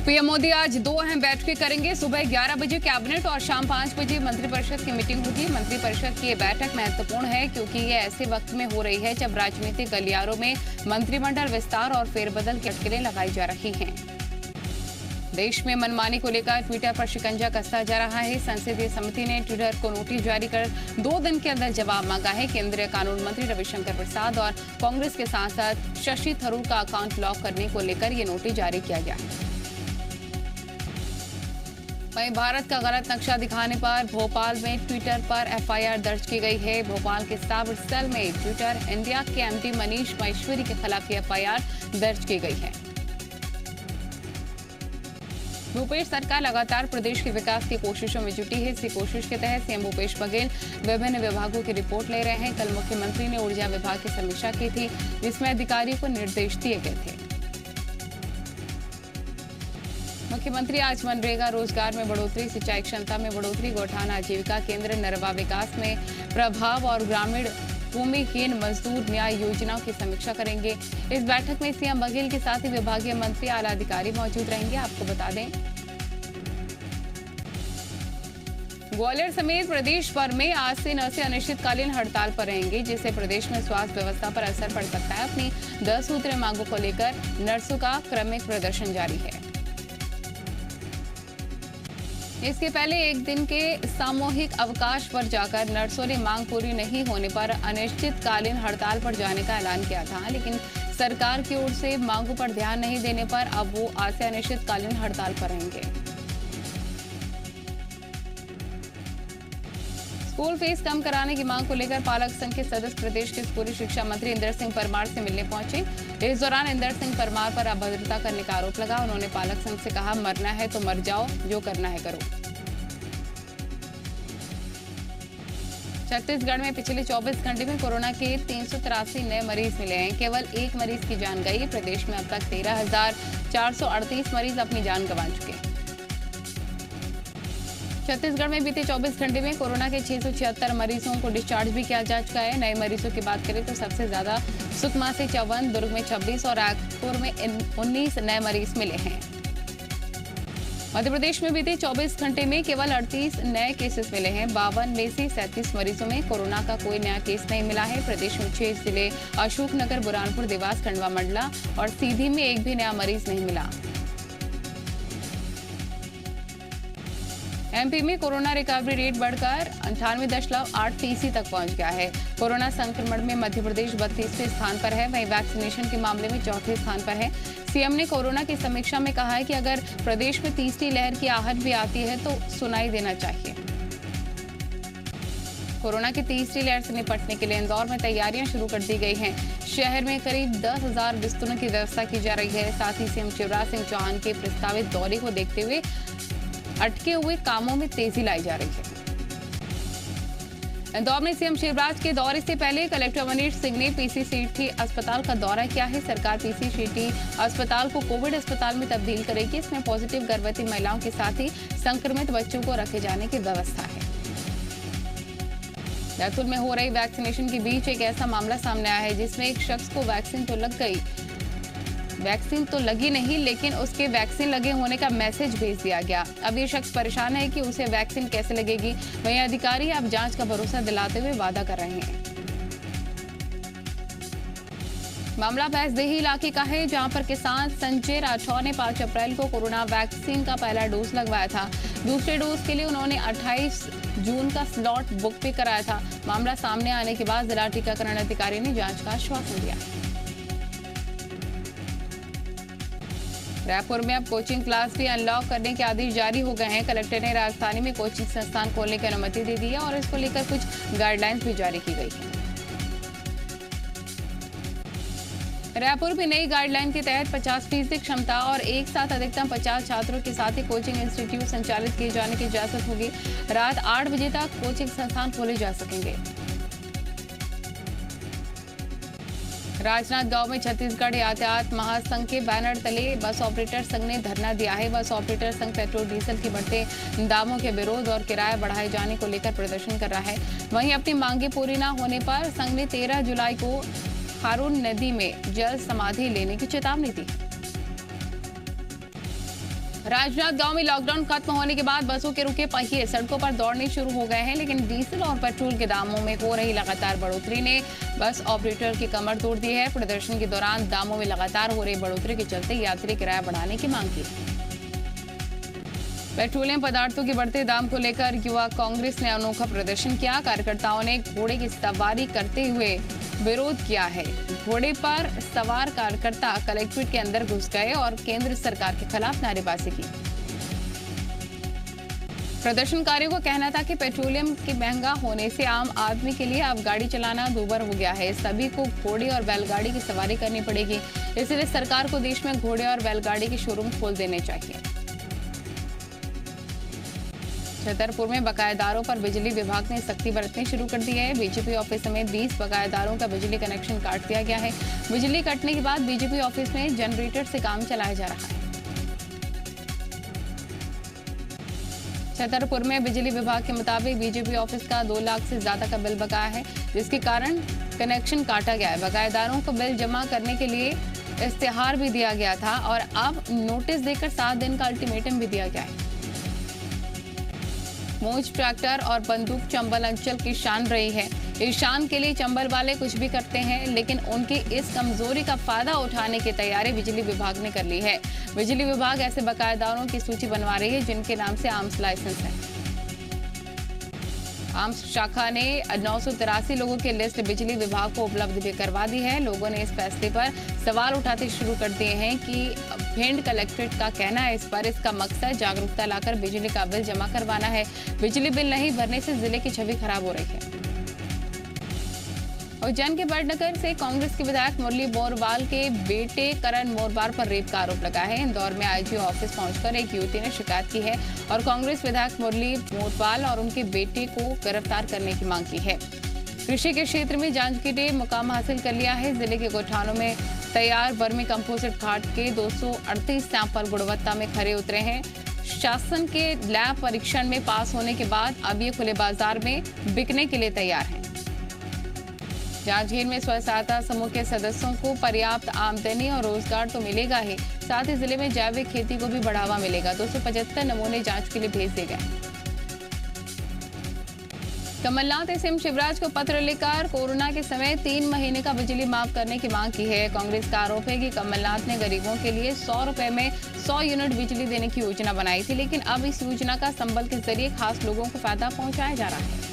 PM Modi आज 2 अहम बैठकें करेंगे। सुबह 11 बजे कैबिनेट और शाम 5 बजे मंत्रिपरिषद की मीटिंग होगी। मंत्रिपरिषद की ये बैठक महत्वपूर्ण है क्योंकि ये ऐसे वक्त में हो रही है जब राजनीतिक गलियारों में मंत्रिमंडल विस्तार और फेरबदल की अटकलें लगाई जा रही हैं। देश में मनमानी को लेकर ट्विटर पर शिकंजा कसता जा रहा है। संसदीय समिति ने ट्विटर को नोटिस जारी कर 2 दिन के अंदर जवाब मांगा है। केंद्रीय कानून मंत्री रविशंकर प्रसाद और कांग्रेस के सांसद शशि थरूर का अकाउंट लॉक करने को लेकर ये नोटिस जारी किया गया है। वहीं भारत का गलत नक्शा दिखाने पर भोपाल में ट्विटर पर एफआईआर दर्ज की गई है। भोपाल के साइबर सेल में ट्विटर इंडिया के एमडी मनीष माहेश्वरी के खिलाफ एफआईआर दर्ज की गई है। भूपेश सरकार लगातार प्रदेश के विकास की कोशिशों में जुटी है। इसी कोशिश के तहत सीएम भूपेश बघेल विभिन्न विभागों की रिपोर्ट ले रहे हैं। कल मुख्यमंत्री ने ऊर्जा विभाग की समीक्षा की थी, जिसमें अधिकारियों को निर्देश दिए गए थे। मुख्यमंत्री आज मनरेगा रोजगार में बढ़ोतरी, सिंचाई क्षमता में बढ़ोतरी, गौठान आजीविका केंद्र नरवा विकास में प्रभाव और ग्रामीण भूमिहीन मजदूर न्याय योजनाओं की समीक्षा करेंगे। इस बैठक में सीएम बघेल के साथ ही विभागीय मंत्री, आला अधिकारी मौजूद रहेंगे। आपको बता दें, ग्वालियर समेत प्रदेश भर में आज से नर्सें अनिश्चितकालीन हड़ताल पर रहेंगी, जिससे प्रदेश में स्वास्थ्य व्यवस्था पर असर पड़ सकता है। अपनी 10 सूत्रीय मांगों को लेकर नर्सों का क्रमिक प्रदर्शन जारी है। इसके पहले एक दिन के सामूहिक अवकाश पर जाकर नर्सों ने मांग पूरी नहीं होने पर अनिश्चितकालीन हड़ताल पर जाने का ऐलान किया था, लेकिन सरकार की ओर से मांगों पर ध्यान नहीं देने पर अब वो आज से अनिश्चितकालीन हड़ताल पर रहेंगे। स्कूल फीस कम कराने की मांग को लेकर पालक संघ के सदस्य प्रदेश के स्कूली शिक्षा मंत्री इंदर सिंह परमार से मिलने पहुंचे। इस दौरान इंदर सिंह परमार पर अभद्रता करने का आरोप लगा। उन्होंने पालक संघ से कहा, मरना है तो मर जाओ, जो करना है करो। छत्तीसगढ़ में पिछले 24 घंटे में कोरोना के 383 नए मरीज मिले हैं। केवल एक मरीज की जान गई। प्रदेश में अब तक 13,438 मरीज अपनी जान गंवा चुके हैं। छत्तीसगढ़ में बीते 24 घंटे में कोरोना के 676 मरीजों को डिस्चार्ज भी किया जा चुका है। नए मरीजों की बात करें तो सबसे ज्यादा सुकमा से 54, दुर्ग में 26 और रायपुर में 19 नए मरीज मिले हैं। मध्य प्रदेश में बीते 24 घंटे में केवल 38 नए केसेस मिले हैं। 52 में से 37 मरीजों में कोरोना का कोई नया केस नहीं मिला है। प्रदेश में 6 जिले अशोकनगर, बुरहानपुर, देवास, खंडवा, मंडला और सीधी में एक भी नया मरीज नहीं मिला। एमपी में कोरोना रिकवरी रेट बढ़कर 98.8% तक पहुंच गया है। कोरोना संक्रमण में मध्य प्रदेश 32वें स्थान पर है। वहीं वैक्सीनेशन के मामले में 4थे स्थान पर है। सीएम ने कोरोना की समीक्षा में कहा है कि अगर प्रदेश में तीसरी लहर की आहट भी आती है तो सुनाई देना चाहिए। कोरोना की तीसरी लहर से निपटने के लिए इंदौर में तैयारियां शुरू कर दी गई हैं। शहर में करीब 10,000 बिस्तरों की व्यवस्था की जा रही है। साथ ही सीएम शिवराज सिंह चौहान के प्रस्तावित दौरे को देखते हुए अटके हुए कामों में तेजी लाई जा रही है। इंदौर में सीएम शिवराज के दौरे से पहले कलेक्टर मनीष सिंह ने पीसी सिटी अस्पताल का दौरा किया है। सरकार पीसी सिटी अस्पताल को कोविड अस्पताल में तब्दील करेगी। इसमें पॉजिटिव गर्भवती महिलाओं के साथ ही संक्रमित बच्चों को रखे जाने की व्यवस्था है। बैतूल में हो रही वैक्सीनेशन के बीच एक ऐसा मामला सामने आया है जिसमें एक शख्स को वैक्सीन तो लगी नहीं, लेकिन उसके वैक्सीन लगे होने का मैसेज भेज दिया गया। अब ये शख्स परेशान है कि उसे वैक्सीन कैसे लगेगी। वहीं अधिकारी अब जांच का भरोसा दिलाते हुए वादा कर रहे हैं। मामला भैंसदेही इलाके का है, जहां पर किसान संजय राठौर ने 5 अप्रैल को कोरोना वैक्सीन का पहला डोज लगवाया था। दूसरे डोज के लिए उन्होंने 28 जून का स्लॉट बुक भी कराया था। मामला सामने आने के बाद जिला टीकाकरण अधिकारी ने जांच का आश्वासन दिया। रायपुर में अब कोचिंग क्लास भी अनलॉक करने के आदेश जारी हो गए हैं। कलेक्टर ने राजधानी में कोचिंग संस्थान खोलने की अनुमति दे दी है और इसको लेकर कुछ गाइडलाइंस भी जारी की गई है। रायपुर में नई गाइडलाइन के तहत 50% क्षमता और एक साथ अधिकतम 50 छात्रों के साथ ही कोचिंग इंस्टीट्यूट संचालित किए जाने की इजाजत होगी। रात 8 बजे तक कोचिंग संस्थान खोले जा सकेंगे। राजनांदगांव में छत्तीसगढ़ यातायात महासंघ के बैनर तले बस ऑपरेटर संघ ने धरना दिया है। बस ऑपरेटर संघ पेट्रोल डीजल के बढ़ते दामों के विरोध और किराया बढ़ाए जाने को लेकर प्रदर्शन कर रहा है। वहीं अपनी मांगे पूरी न होने पर संघ ने 13 जुलाई को खारून नदी में जल समाधि लेने की चेतावनी दी। राजनांद गांव में लॉकडाउन खत्म होने के बाद बसों के रुके पहिए सड़कों पर दौड़ने शुरू हो गए हैं, लेकिन डीजल और पेट्रोल के दामों में हो रही लगातार बढ़ोतरी ने बस ऑपरेटर की कमर तोड़ दी है। प्रदर्शन के दौरान दामों में लगातार हो रही बढ़ोतरी के चलते यात्री किराया बढ़ाने की मांग की। पेट्रोलियम पदार्थों के बढ़ते दाम को लेकर युवा कांग्रेस ने अनोखा प्रदर्शन किया। कार्यकर्ताओं ने घोड़े की सवारी करते हुए विरोध किया है। घोड़े पर सवार कार्यकर्ता कलेक्ट्रेट के अंदर घुस गए और केंद्र सरकार के खिलाफ नारेबाजी की। प्रदर्शनकारियों का कहना था कि पेट्रोलियम के महंगा होने से आम आदमी के लिए अब गाड़ी चलाना दूभर हो गया है। सभी को घोड़े और बैलगाड़ी की सवारी करनी पड़ेगी, इसलिए सरकार को देश में घोड़े और बैलगाड़ी के शोरूम खोल देने चाहिए। छतरपुर में बकायेदारों पर बिजली विभाग ने सख्ती बरतनी शुरू कर दी है। बीजेपी ऑफिस समेत 20 बकायेदारों का बिजली कनेक्शन काट दिया गया है। बिजली कटने के बाद बीजेपी ऑफिस में जनरेटर से काम चलाया जा रहा है। छतरपुर में बिजली विभाग के मुताबिक बीजेपी ऑफिस का 2 लाख से ज्यादा का बिल बकाया है, जिसके कारण कनेक्शन काटा गया है। बकायेदारों को बिल जमा करने के लिए इश्तेहार भी दिया गया था और अब नोटिस देकर 7 दिन का अल्टीमेटम भी दिया गया है। मोच ट्रैक्टर और बंदूक चंबल अंचल की शान रही है। इस शान के लिए चंबल वाले कुछ भी करते हैं, लेकिन उनकी इस कमजोरी का फायदा उठाने की तैयारी बिजली विभाग ने कर ली है। बिजली विभाग ऐसे बकायेदारों की सूची बनवा रही है जिनके नाम से आर्म्स लाइसेंस है। आर्म्स शाखा ने 983 लोगों की लिस्ट बिजली विभाग को उपलब्ध भी करवा दी है। लोगों ने इस फैसले पर सवाल उठाते शुरू कर दिए हैं कि भिंड कलेक्ट्रेट का कहना है इस पर। इसका मकसद जागरूकता लाकर बिजली का बिल जमा करवाना है। बिजली बिल नहीं भरने से जिले की छवि खराब हो रही है। उज्जैन के बड़नगर से कांग्रेस के विधायक मुरली मोरवाल के बेटे करण मोरवाल पर रेप का आरोप लगा है। इंदौर में आईजी ऑफिस पहुंचकर एक युवती ने शिकायत की है और कांग्रेस विधायक मुरली मोरवाल और उनके बेटे को गिरफ्तार करने की मांग की है। कृषि के क्षेत्र में जांच की टीम मुकाम हासिल कर लिया है। जिले के गोठानों में तैयार वर्मी कंपोजिट खाद के 238 सैंपल गुणवत्ता में खरे उतरे हैं। शासन के लैब परीक्षण में पास होने के बाद अब ये खुले बाजार में बिकने के लिए तैयार हैं। जांजगीर में स्व सहायता समूह के सदस्यों को पर्याप्त आमदनी और रोजगार तो मिलेगा ही, साथ ही जिले में जैविक खेती को भी बढ़ावा मिलेगा। 275 नमूने जांच के लिए भेज दिए गए। कमलनाथ ने सीएम शिवराज को पत्र लिखकर कोरोना के समय 3 महीने का बिजली माफ करने की मांग की है। कांग्रेस का आरोप है कि कमलनाथ ने गरीबों के लिए 100 रुपए में 100 यूनिट बिजली देने की योजना बनाई थी, लेकिन अब इस योजना का संबल के जरिए खास लोगों को फायदा पहुंचाया जा रहा है।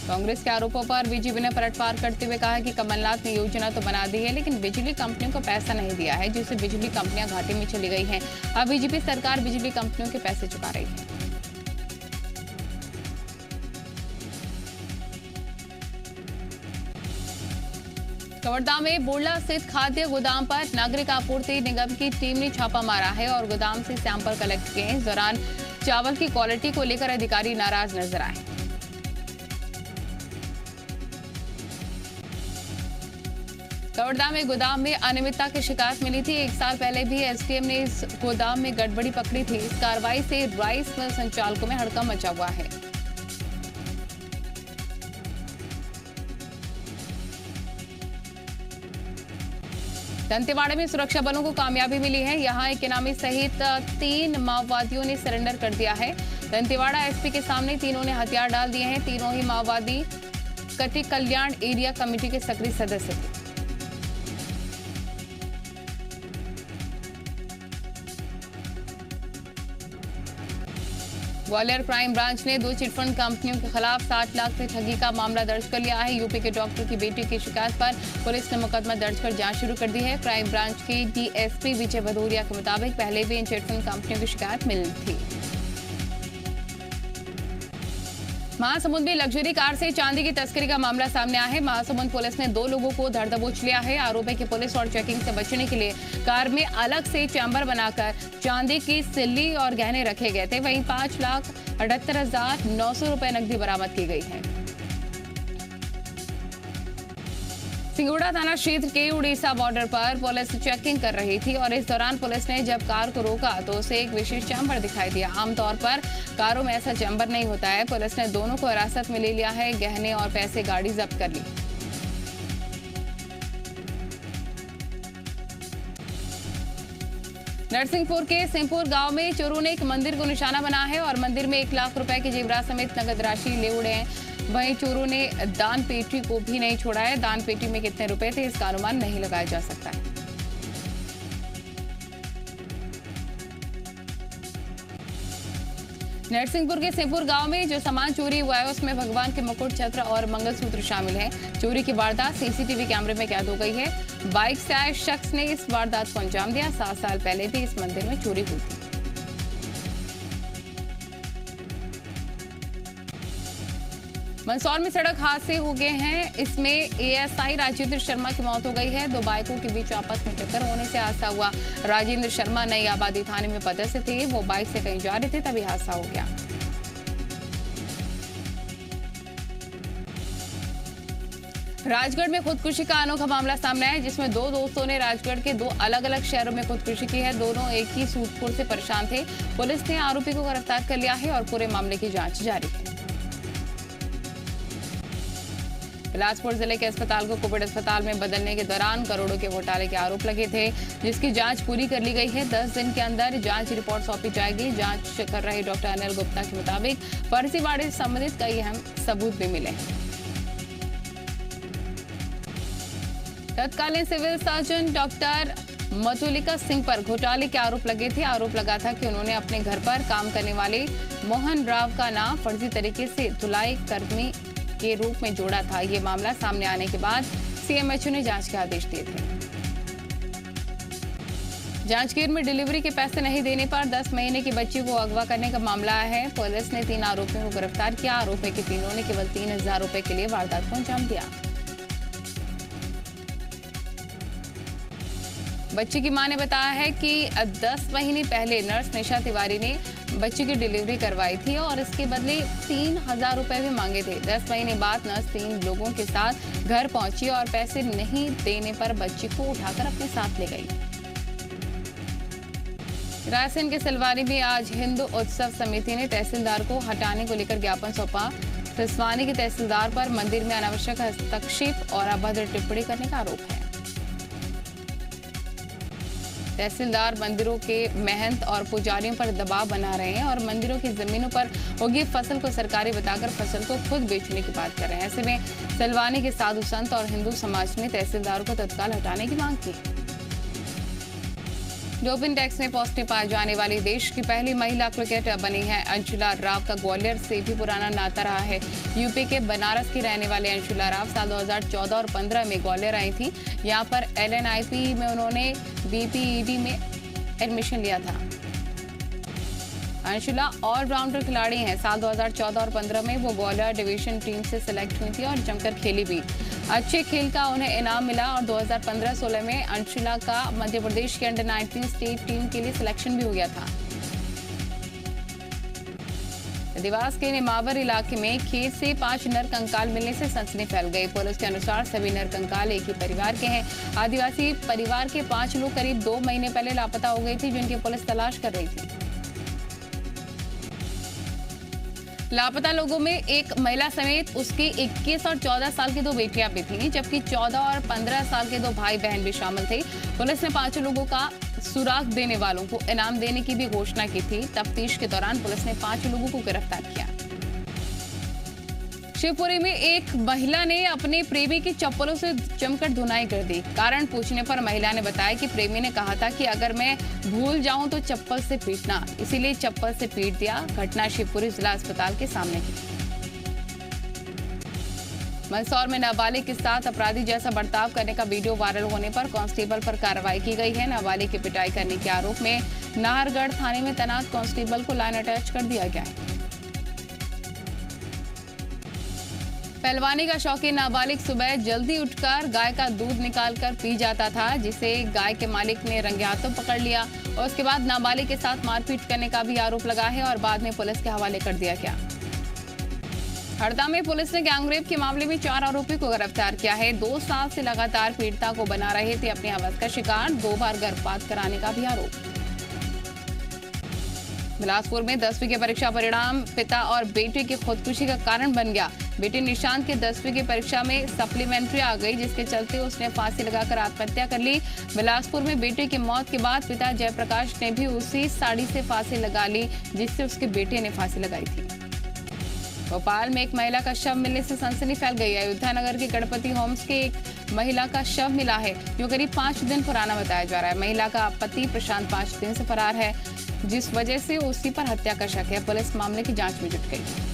कांग्रेस के आरोपों पर बीजेपी ने पलटवार करते हुए कहा कि कमलनाथ ने योजना तो बना दी है, लेकिन बिजली कंपनियों को पैसा नहीं दिया है, जिससे बिजली कंपनियां घाटे में चली गई हैं। अब बीजेपी सरकार बिजली कंपनियों के पैसे चुका रही है। कवर्धा में बोरला स्थित खाद्य गोदाम पर नागरिक आपूर्ति निगम की टीम ने छापा मारा है और गोदाम से सैंपल कलेक्ट किए। इस दौरान चावल की क्वालिटी को लेकर अधिकारी नाराज नजर आए। कवर्धा में गोदाम में अनियमितता की शिकायत मिली थी। 1 साल पहले भी एसडीएम ने इस गोदाम में गड़बड़ी पकड़ी थी। इस कार्रवाई से राइस मिल संचालकों में हड़कंप मचा हुआ है। दंतेवाड़ा में सुरक्षा बलों को कामयाबी मिली है। यहां एक इनामी सहित 3 माओवादियों ने सरेंडर कर दिया है। दंतेवाड़ा एसपी के सामने तीनों ने हथियार डाल दिए हैं। तीनों ही माओवादी कटी कल्याण एरिया कमेटी के सक्रिय सदस्य थे। ग्वालियर क्राइम ब्रांच ने 2 चिटफंड कंपनियों के खिलाफ 60 लाख से ठगी का मामला दर्ज कर लिया है। यूपी के डॉक्टर की बेटी की शिकायत पर पुलिस ने मुकदमा दर्ज कर जांच शुरू कर दी है। क्राइम ब्रांच के डीएसपी विजय भदौरिया के मुताबिक पहले भी इन चिटफंड कंपनियों की शिकायत मिली थी। महासमुंद में लग्जरी कार से चांदी की तस्करी का मामला सामने आया है। महासमुंद पुलिस ने 2 लोगों को धर दबोच लिया है। आरोप है कि पुलिस और चेकिंग से बचने के लिए कार में अलग से चैम्बर बनाकर चांदी की सिल्ली और गहने रखे गए थे। वहीं 5,78,900 रुपए नकदी बरामद की गई है। सिंगोड़ा थाना क्षेत्र के उड़ीसा बॉर्डर पर पुलिस चेकिंग कर रही थी और इस दौरान पुलिस ने जब कार को रोका तो उसे एक विशेष चैम्बर दिखाई दिया। आमतौर पर कारों में ऐसा चैम्बर नहीं होता है। पुलिस ने दोनों को हिरासत में ले लिया है। गहने और पैसे गाड़ी जब्त कर ली। नरसिंहपुर के सिंहपुर गांव में चोरों ने एक मंदिर को निशाना बनाया है और मंदिर में 1 लाख रुपए के जेवरात समेत नगद राशि ले उड़े हैं। वहीं चोरों ने दान पेटी को भी नहीं छोड़ा है। दान पेटी में कितने रुपए थे इसका अनुमान नहीं लगाया जा सकता है। नरसिंहपुर के सिंहपुर गांव में जो सामान चोरी हुआ है उसमें भगवान के मुकुट, छत्र और मंगलसूत्र शामिल हैं। चोरी की वारदात सीसीटीवी कैमरे में कैद हो गई है। बाइक से आए शख्स ने इस वारदात को अंजाम दिया। 7 साल पहले भी इस मंदिर में चोरी हुई थी। मंदसौर में सड़क हादसे हो गए हैं। इसमें एएसआई राजेंद्र शर्मा की मौत हो गई है। 2 बाइकों के बीच आपस में टक्कर होने से हादसा हुआ। राजेंद्र शर्मा नई आबादी थाने में पदस्थ थे। वो बाइक से कहीं जा रहे थे तभी हादसा हो गया। राजगढ़ में खुदकुशी का अनोखा मामला सामने आया, जिसमें 2 दोस्तों ने राजगढ़ के 2 अलग-अलग शहरों में खुदकुशी की है। दोनों एक ही सूटपुर से परेशान थे। पुलिस ने आरोपी को गिरफ्तार कर लिया है और पूरे मामले की जांच जारी है। बिलासपुर जिले के अस्पताल को कोविड अस्पताल में बदलने के दौरान करोड़ों के घोटाले के आरोप लगे थे, जिसकी जांच पूरी कर ली गई है। 10 दिन के अंदर जांच रिपोर्ट सौंपी जाएगी। जांच कर रहे डॉक्टर अनिल गुप्ता के मुताबिक फर्जीवाड़े से संबंधित कई अहम सबूत भी मिले हैं। तत्कालीन सिविल सर्जन डॉक्टर मतुलिका सिंह पर घोटाले के आरोप लगे थे। आरोप लगा था कि उन्होंने अपने घर पर काम करने वाले मोहन राव का नाम फर्जी तरीके से धुलाई कर्मी के रूप में जोड़ा था। ये मामला सामने आने के बाद सीएमएचओ ने जांच के आदेश दिए थे। जांजगीर में डिलीवरी के पैसे नहीं देने पर 10 महीने की बच्ची को अगवा करने का मामला है। पुलिस ने 3 आरोपियों को गिरफ्तार किया। आरोप है कि तीनों ने केवल 3000 रुपए के लिए वारदात को अंजाम दिया। बच्ची की मां ने बताया है कि 10 महीने पहले नर्स निशा तिवारी ने बच्ची की डिलीवरी करवाई थी और इसके बदले 3000 रुपए भी मांगे थे। 10 महीने बाद नर्स 3 लोगों के साथ घर पहुंची और पैसे नहीं देने पर बच्ची को उठाकर अपने साथ ले गई। रायसेन के सिलवानी में आज हिंदू उत्सव समिति ने तहसीलदार को हटाने को लेकर ज्ञापन सौंपा। सिसवानी के तहसीलदार पर मंदिर में अनावश्यक हस्तक्षेप और अभद्र टिप्पणी करने का आरोप है। तहसीलदार मंदिरों के महंत और पुजारियों पर दबाव बना रहे हैं और मंदिरों की जमीनों पर उगी फसल को सरकारी बताकर फसल को खुद बेचने की बात कर रहे हैं। ऐसे में सिलवानी के साधु संत और हिंदू समाज ने तहसीलदार को तत्काल हटाने की मांग की। डोपिंग टेस्ट में पॉजिटिव पाए जाने वाली देश की पहली महिला क्रिकेटर बनी है अंशुला राव का ग्वालियर से भी पुराना नाता रहा है। यूपी के बनारस की रहने वाले अंशुला राव साल 2014 और 15 में ग्वालियर आई थी। यहां पर LNIP में उन्होंने BPED में एडमिशन लिया था। अंशुला ऑलराउंडर खिलाड़ी हैं। साल 2014 और 15 में वो ग्वालियर डिवीजन टीम से सिलेक्ट हुई थी और जमकर खेली भी। अच्छे खेल का उन्हें इनाम मिला और 2015-16 में अंशुला का मध्य प्रदेश के अंडर 19 स्टेट टीम के लिए सिलेक्शन भी हो गया था। देवास के नेमावर इलाके में खेत से 5 नर कंकाल मिलने से सनसनी फैल गई। पुलिस के अनुसार सभी नर कंकाल एक ही परिवार के हैं। आदिवासी परिवार के 5 लोग करीब 2 महीने पहले लापता हो गई थी, जिनकी पुलिस तलाश कर रही थी। लापता लोगों में एक महिला समेत उसकी 21 और 14 साल की 2 बेटियां भी थीं, जबकि 14 और 15 साल के 2 भाई बहन भी शामिल थे। पुलिस ने 5 लोगों का सुराग देने वालों को इनाम देने की भी घोषणा की थी। तफ्तीश के दौरान पुलिस ने 5 लोगों को गिरफ्तार किया। शिवपुरी में एक महिला ने अपने प्रेमी की चप्पलों से जमकर धुनाई कर दी। कारण पूछने पर महिला ने बताया कि प्रेमी ने कहा था कि अगर मैं भूल जाऊं तो चप्पल से पीटना, इसीलिए चप्पल से पीट दिया। घटना शिवपुरी जिला अस्पताल के सामने की। मंदसौर में नाबालिग के साथ अपराधी जैसा बर्ताव करने का वीडियो वायरल होने पर कांस्टेबल पर कार्रवाई की गई है। नाबालिग की पिटाई करने के आरोप में नाहरगढ़ थाने में तैनात कांस्टेबल को लाइन अटैच कर दिया गया है। पहलवानी का शौकीन नाबालिग सुबह जल्दी उठकर गाय का दूध निकालकर पी जाता था, जिसे गाय के मालिक ने रंगे हाथों पकड़ लिया और उसके बाद नाबालिग के साथ मारपीट करने का भी आरोप लगा है और बाद में पुलिस के हवाले कर दिया गया। हरदा में पुलिस ने गैंगरेप के मामले में 4 आरोपी को गिरफ्तार किया है। 2 साल से लगातार पीड़िता को बना रहे थे अपनी हवस का शिकार। 2 बार गर्भपात कराने का भी आरोप। बिलासपुर में 10वीं के परीक्षा परिणाम पिता और बेटे की खुदकुशी का कारण बन गया। बेटे निशांत के 10वीं की परीक्षा में सप्लीमेंट्री आ गई, जिसके चलते उसने फांसी लगाकर आत्महत्या कर ली। बिलासपुर में बेटे की मौत के बाद पिता जयप्रकाश ने भी उसी साड़ी से फांसी लगा ली जिससे उसके बेटे ने फांसी लगाई थी। भोपाल में एक महिला का शव मिलने से सनसनी फैल गई है। अयोध्या नगर के गणपति होम्स के एक महिला का शव मिला है, जो करीब 5 दिन पुराना बताया जा रहा है। महिला का पति प्रशांत 5 दिन से फरार है, जिस वजह से उसी पर हत्या का शक है। पुलिस मामले की जांच में जुट गई।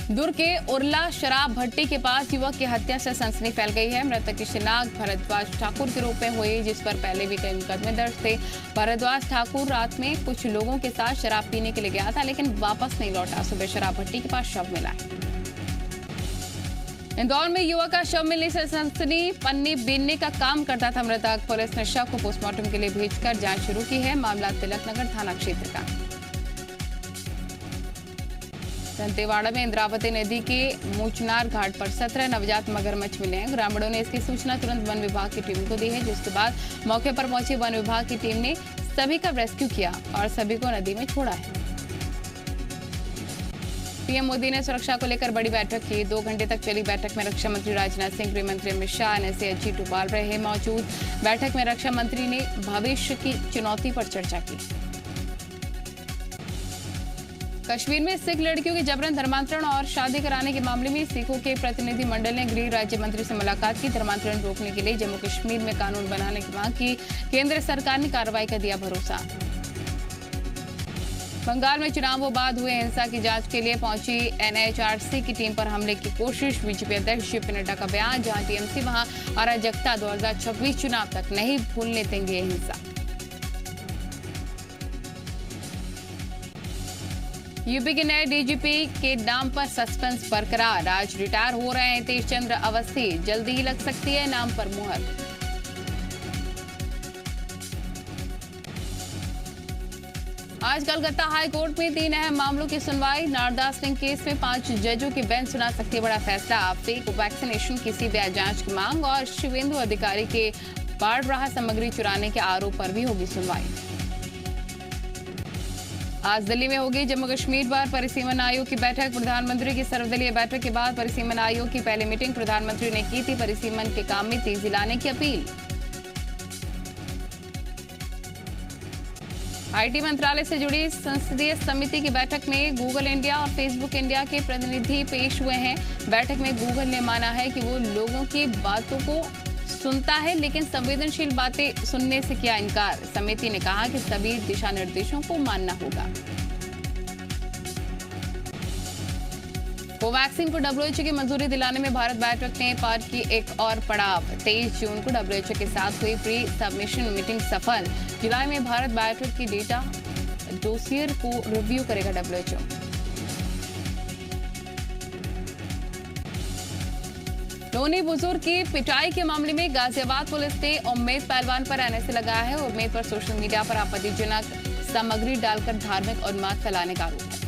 दुर्ग के उरला शराब भट्टी के पास युवक की हत्या से सनसनी फैल गई है। मृतक की शिनाख्त भरद्वाज ठाकुर के रूप में हुई, जिस पर पहले भी कई मुकदमे दर्ज थे। भरद्वाज ठाकुर रात में कुछ लोगों के साथ शराब पीने के लिए गया था, लेकिन वापस नहीं लौटा। सुबह शराब भट्टी के पास शव मिला है। इंदौर में युवक का शव मिलने से सनसनी पन्नी बीनने का काम करता था मृतक। पुलिस ने शव को पोस्टमार्टम के लिए भेजकर जांच शुरू की है। मामला तिलकनगर थाना क्षेत्र का। दंतेवाड़ा में इंद्रावती नदी के मूचनार घाट पर 17 नवजात मगरमच्छ मिले हैं। ग्रामीणों ने इसकी सूचना तुरंत वन विभाग की टीम को दी है, जिसके बाद मौके पर पहुंची वन विभाग की टीम ने सभी का रेस्क्यू किया और सभी को नदी में छोड़ा है। पीएम मोदी ने सुरक्षा को लेकर बड़ी बैठक की। 2 घंटे तक चली बैठक में रक्षा मंत्री राजनाथ सिंह, गृह मंत्री अमित शाह, एनएसए अजीत डोभाल रहे मौजूद। बैठक में रक्षा मंत्री ने भविष्य की चुनौती पर चर्चा की। कश्मीर में सिख लड़कियों के जबरन धर्मांतरण और शादी कराने के मामले में सिखों के प्रतिनिधि मंडल ने गृह राज्य मंत्री से मुलाकात की। धर्मांतरण रोकने के लिए जम्मू कश्मीर में कानून बनाने की मांग की। केंद्र सरकार ने कार्रवाई का दिया भरोसा। बंगाल में चुनावों बाद हुए हिंसा की जांच के लिए पहुंची एनएचआरसी की टीम पर हमले की कोशिश। बीजेपी अध्यक्ष जेपी नड्डा का बयान, जहां टीएमसी वहां अराजकता। 2026 चुनाव तक नहीं भूलने देंगे हिंसा। यूपी के नए डीजीपी के नाम पर सस्पेंस बरकरार। आज रिटायर हो रहे हैं तेज चंद्र अवस्थी, जल्दी ही लग सकती है नाम पर मुहर। आज कलकत्ता हाई कोर्ट में 3 अहम मामलों की सुनवाई। नारदा सिंह केस में 5 जजों की बेंच सुना सकती है बड़ा फैसला। फेक वैक्सीनेशन की सीबीआई जांच की मांग और शिवेंदु अधिकारी के बाढ़ रहा सामग्री चुराने के आरोप पर भी होगी सुनवाई। आज दिल्ली में होगी जम्मू कश्मीर पर परिसीमन आयोग की बैठक। प्रधानमंत्री की सर्वदलीय बैठक के बाद परिसीमन आयोग की पहली मीटिंग। प्रधानमंत्री ने की थी परिसीमन के काम में तेजी लाने की अपील। आईटी मंत्रालय से जुड़ी संसदीय समिति की बैठक में गूगल इंडिया और फेसबुक इंडिया के प्रतिनिधि पेश हुए हैं। बैठक में गूगल ने माना है कि वो लोगों की बातों को सुनता है, लेकिन संवेदनशील बातें सुनने से किया इनकार। समिति ने कहा कि सभी दिशा निर्देशों को मानना होगा। कोवैक्सीन को डब्ल्यूएचओ की मंजूरी दिलाने में भारत बायोटेक ने पार की एक और पड़ाव। 23 जून को डब्ल्यूएचओ के साथ हुई प्री सबमिशन मीटिंग सफल। जुलाई में भारत बायोटेक की डेटा डोसियर को रिव्यू करेगा डब्ल्यूएचओ। लोनी बुजुर्ग की पिटाई के मामले में गाजियाबाद पुलिस ने उम्मेद पहलवान पर एनएसए लगाया है। उम्मेद पर सोशल मीडिया पर आपत्तिजनक सामग्री डालकर धार्मिक उन्माद फैलाने का आरोप है।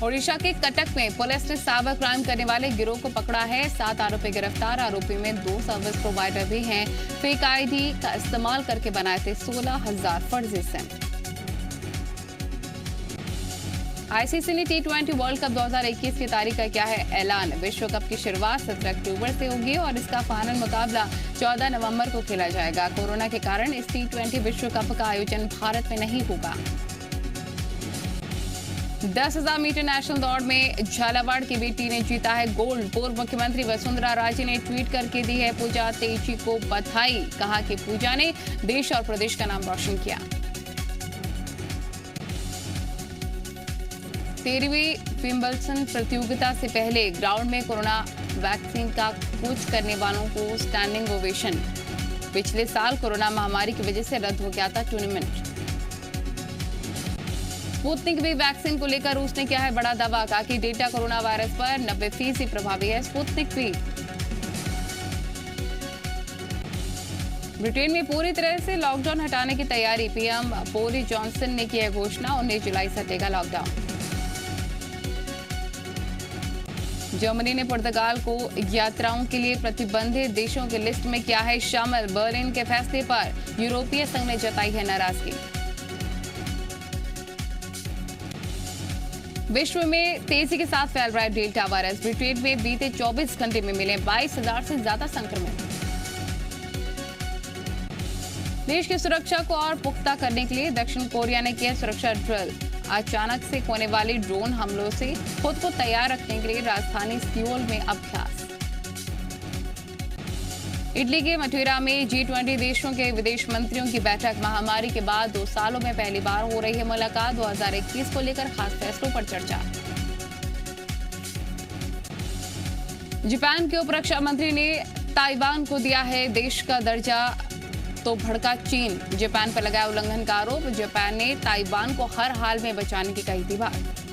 ओडिशा के कटक में पुलिस ने साइबर क्राइम करने वाले गिरोह को पकड़ा है। 7 आरोपी गिरफ्तार। आरोपी में 2 सर्विस प्रोवाइडर भी हैं। फेक आईडी का इस्तेमाल करके बनाए थे 16,000 फर्जी सिम। आईसीसी ने T20 वर्ल्ड कप 2021 की तारीख का किया है ऐलान। विश्व कप की शुरुआत 17 अक्टूबर से होगी और इसका फाइनल मुकाबला 14 नवंबर को खेला जाएगा। कोरोना के कारण इस T20 विश्व कप का आयोजन भारत में नहीं होगा। 10,000 मीटर नेशनल दौड़ में झालावाड़ की बेटी ने जीता है गोल्ड। पूर्व मुख्यमंत्री वसुंधरा राजे ने ट्वीट करके दी है पूजा तेजी को बधाई। कहा कि पूजा ने देश और प्रदेश का नाम रोशन किया। 13वीं विंबलडन प्रतियोगिता से पहले ग्राउंड में कोरोना वैक्सीन का खोज करने वालों को स्टैंडिंग ओवेशन। पिछले साल कोरोना महामारी की वजह से रद्द हो गया था टूर्नामेंट। स्पुतनिक वी वैक्सीन को लेकर रूस ने किया है बड़ा दावा। कहा कि डेटा कोरोना वायरस पर 90% प्रभावी है। स्पुतनिक वी ब्रिटेन में पूरी तरह से लॉकडाउन हटाने की तैयारी। पीएम बोरिस जॉनसन ने की है घोषणा। 19 जुलाई से हटेगा लॉकडाउन। जर्मनी ने पुर्तगाल को यात्राओं के लिए प्रतिबंधित देशों की लिस्ट में किया है शामिल। बर्लिन के फैसले पर यूरोपीय संघ ने जताई है नाराजगी। विश्व में तेजी के साथ फैल रहा है डेल्टा वायरस। ब्रिटेन में बीते 24 घंटे में मिले 22,000 से ज्यादा संक्रमित। देश की सुरक्षा को और पुख्ता करने के लिए दक्षिण कोरिया ने किया सुरक्षा ड्रिल। अचानक से होने वाली ड्रोन हमलों से खुद को तैयार रखने के लिए राजधानी सियोल में अभ्यास। इटली के मथुरा में G20 देशों के विदेश मंत्रियों की बैठक। महामारी के बाद 2 सालों में पहली बार हो रही है मुलाकात। 2021 को लेकर खास फैसलों पर चर्चा। जापान के उप रक्षा मंत्री ने ताइवान को दिया है देश का दर्जा, तो भड़का चीन। जापान पर लगाया उल्लंघन का आरोप। जापान ने ताइवान को हर हाल में बचाने की कही थी बात।